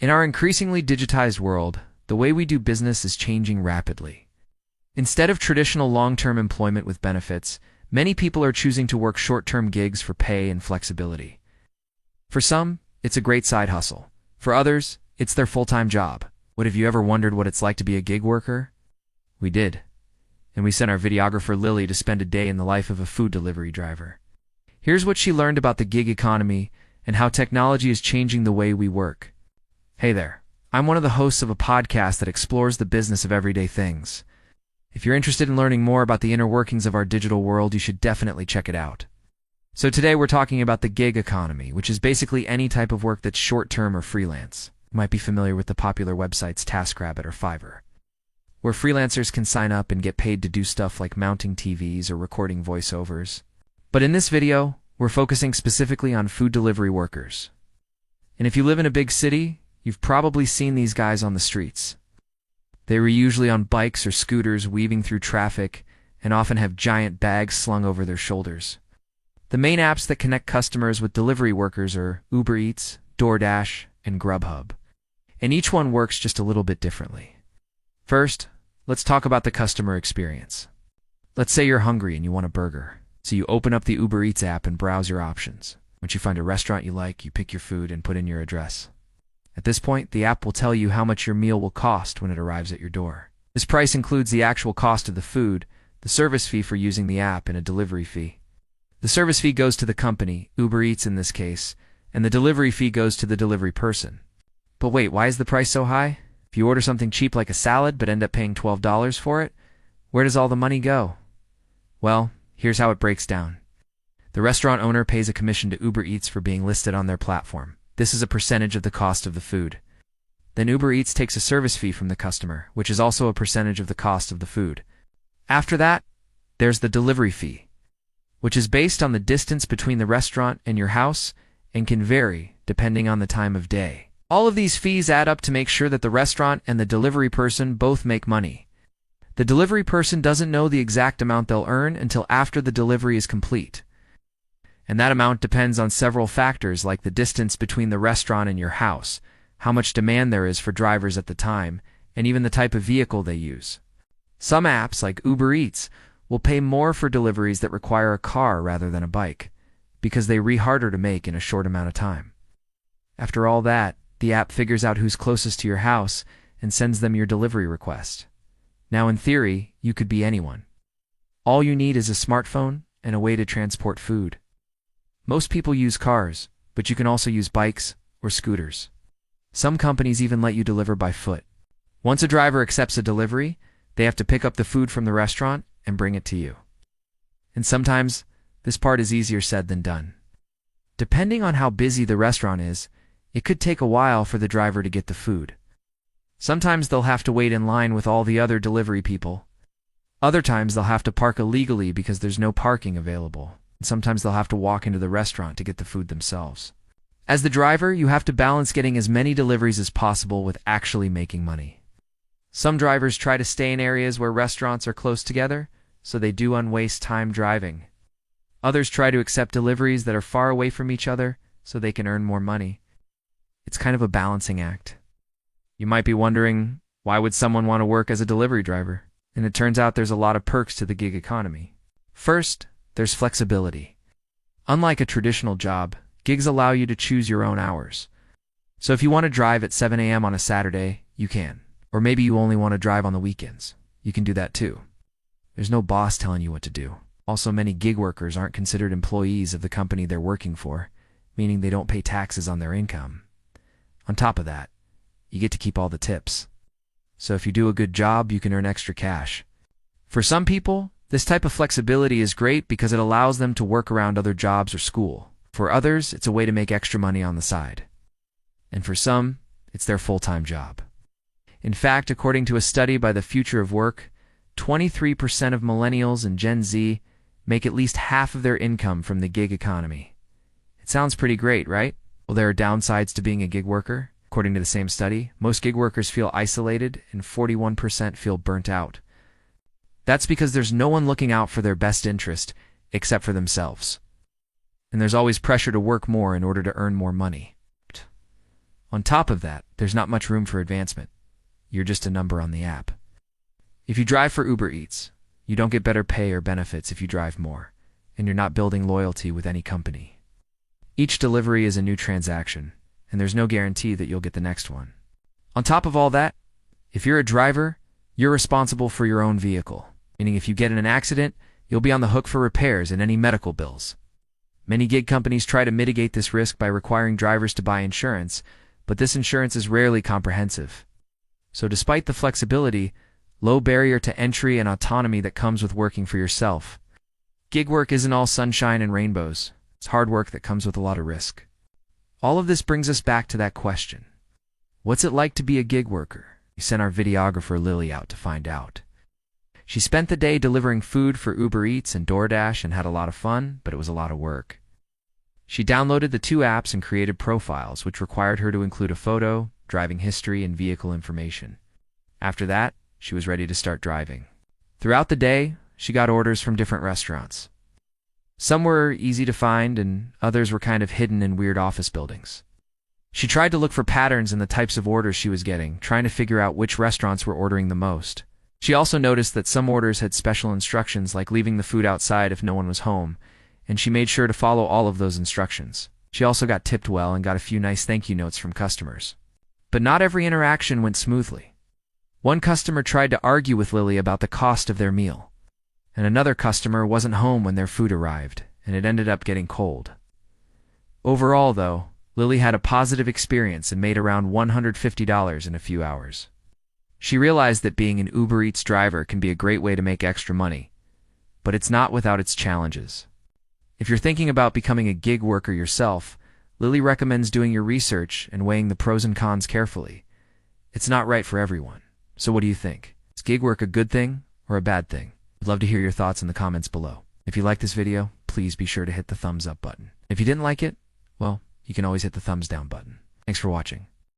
In our increasingly digitized world, the way we do business is changing rapidly. Instead of traditional long-term employment with benefits, many people are choosing to work short-term gigs for pay and flexibility. For some, it's a great side hustle. For others, it's their full-time job. What, have you ever wondered what it's like to be a gig worker? We did. And we sent our videographer Lily to spend a day in the life of a food delivery driver. Here's what she learned about the gig economy and how technology is changing the way we work. Hey there, I'm one of the hosts of a podcast that explores the business of everyday things. If you're interested in learning more about the inner workings of our digital world, you should definitely check it out. So today we're talking about the gig economy, which is basically any type of work that's short-term or freelance. You might be familiar with the popular websites TaskRabbit or Fiverr, where freelancers can sign up and get paid to do stuff like mounting TVs or recording voiceovers. But in this video, we're focusing specifically on food delivery workers. And if you live in a big city, you've probably seen these guys on the streets. They were usually on bikes or scooters weaving through traffic and often have giant bags slung over their shoulders. The main apps that connect customers with delivery workers are Uber Eats, DoorDash, and Grubhub. And each one works just a little bit differently. First, let's talk about the customer experience. Let's say you're hungry and you want a burger. So you open up the Uber Eats app and browse your options. Once you find a restaurant you like, you pick your food and put in your address. At this point, the app will tell you how much your meal will cost when it arrives at your door. This price includes the actual cost of the food, the service fee for using the app, and a delivery fee. The service fee goes to the company, Uber Eats in this case, and the delivery fee goes to the delivery person. But wait, why is the price so high? If you order something cheap like a salad but end up paying $12 for it, where does all the money go? Well, here's how it breaks down. The restaurant owner pays a commission to Uber Eats for being listed on their platform. This is a percentage of the cost of the food. Then Uber Eats takes a service fee from the customer, which is also a percentage of the cost of the food. After that, there's the delivery fee, which is based on the distance between the restaurant and your house and can vary depending on the time of day. All of these fees add up to make sure that the restaurant and the delivery person both make money. The delivery person doesn't know the exact amount they'll earn until after the delivery is complete. And that amount depends on several factors like the distance between the restaurant and your house, how much demand there is for drivers at the time, and even the type of vehicle they use. Some apps, like Uber Eats, will pay more for deliveries that require a car rather than a bike, because they are harder to make in a short amount of time. After all that, the app figures out who's closest to your house and sends them your delivery request. Now, in theory, you could be anyone. All you need is a smartphone and a way to transport food. Most people use cars, but you can also use bikes or scooters. Some companies even let you deliver by foot. Once a driver accepts a delivery, they have to pick up the food from the restaurant and bring it to you. And sometimes, this part is easier said than done. Depending on how busy the restaurant is, it could take a while for the driver to get the food. Sometimes they'll have to wait in line with all the other delivery people. Other times they'll have to park illegally because there's no parking available. And sometimes they'll have to walk into the restaurant to get the food themselves. As the driver, you have to balance getting as many deliveries as possible with actually making money. Some drivers try to stay in areas where restaurants are close together, so they do waste time driving. Others try to accept deliveries that are far away from each other so they can earn more money. It's kind of a balancing act. You might be wondering, why would someone want to work as a delivery driver? And it turns out there's a lot of perks to the gig economy. First, there's flexibility. Unlike a traditional job, gigs allow you to choose your own hours. So if you want to drive at 7 a.m. on a Saturday, you can. Or maybe you only want to drive on the weekends. You can do that too. There's no boss telling you what to do. Also, many gig workers aren't considered employees of the company they're working for, meaning they don't pay taxes on their income. On top of that, you get to keep all the tips. So if you do a good job, you can earn extra cash. For some people, this type of flexibility is great because it allows them to work around other jobs or school. For others, it's a way to make extra money on the side. And for some, it's their full-time job. In fact, according to a study by the Future of Work, 23% of millennials and Gen Z make at least half of their income from the gig economy. It sounds pretty great, right? Well, there are downsides to being a gig worker. According to the same study, most gig workers feel isolated and 41% feel burnt out. That's because there's no one looking out for their best interest except for themselves. And there's always pressure to work more in order to earn more money. On top of that, there's not much room for advancement. You're just a number on the app. If you drive for Uber Eats, you don't get better pay or benefits if you drive more, and you're not building loyalty with any company. Each delivery is a new transaction, and there's no guarantee that you'll get the next one. On top of all that, if you're a driver, you're responsible for your own vehicle, meaning if you get in an accident, you'll be on the hook for repairs and any medical bills. Many gig companies try to mitigate this risk by requiring drivers to buy insurance, but this insurance is rarely comprehensive. So despite the flexibility, low barrier to entry and autonomy that comes with working for yourself, gig work isn't all sunshine and rainbows. It's hard work that comes with a lot of risk. All of this brings us back to that question. What's it like to be a gig worker? We sent our videographer Lily out to find out. She spent the day delivering food for Uber Eats and DoorDash and had a lot of fun, but it was a lot of work. She downloaded the two apps and created profiles, which required her to include a photo, driving history, and vehicle information. After that, she was ready to start driving. Throughout the day, she got orders from different restaurants. Some were easy to find, and others were kind of hidden in weird office buildings. She tried to look for patterns in the types of orders she was getting, trying to figure out which restaurants were ordering the most. She also noticed that some orders had special instructions like leaving the food outside if no one was home, and she made sure to follow all of those instructions. She also got tipped well and got a few nice thank you notes from customers. But not every interaction went smoothly. One customer tried to argue with Lily about the cost of their meal, and another customer wasn't home when their food arrived, and it ended up getting cold. Overall, though, Lily had a positive experience and made around $150 in a few hours. She realized that being an Uber Eats driver can be a great way to make extra money, but it's not without its challenges. If you're thinking about becoming a gig worker yourself, Lily recommends doing your research and weighing the pros and cons carefully. It's not right for everyone. So what do you think? Is gig work a good thing or a bad thing? I'd love to hear your thoughts in the comments below. If you liked this video, please be sure to hit the thumbs up button. If you didn't like it, well, you can always hit the thumbs down button. Thanks for watching.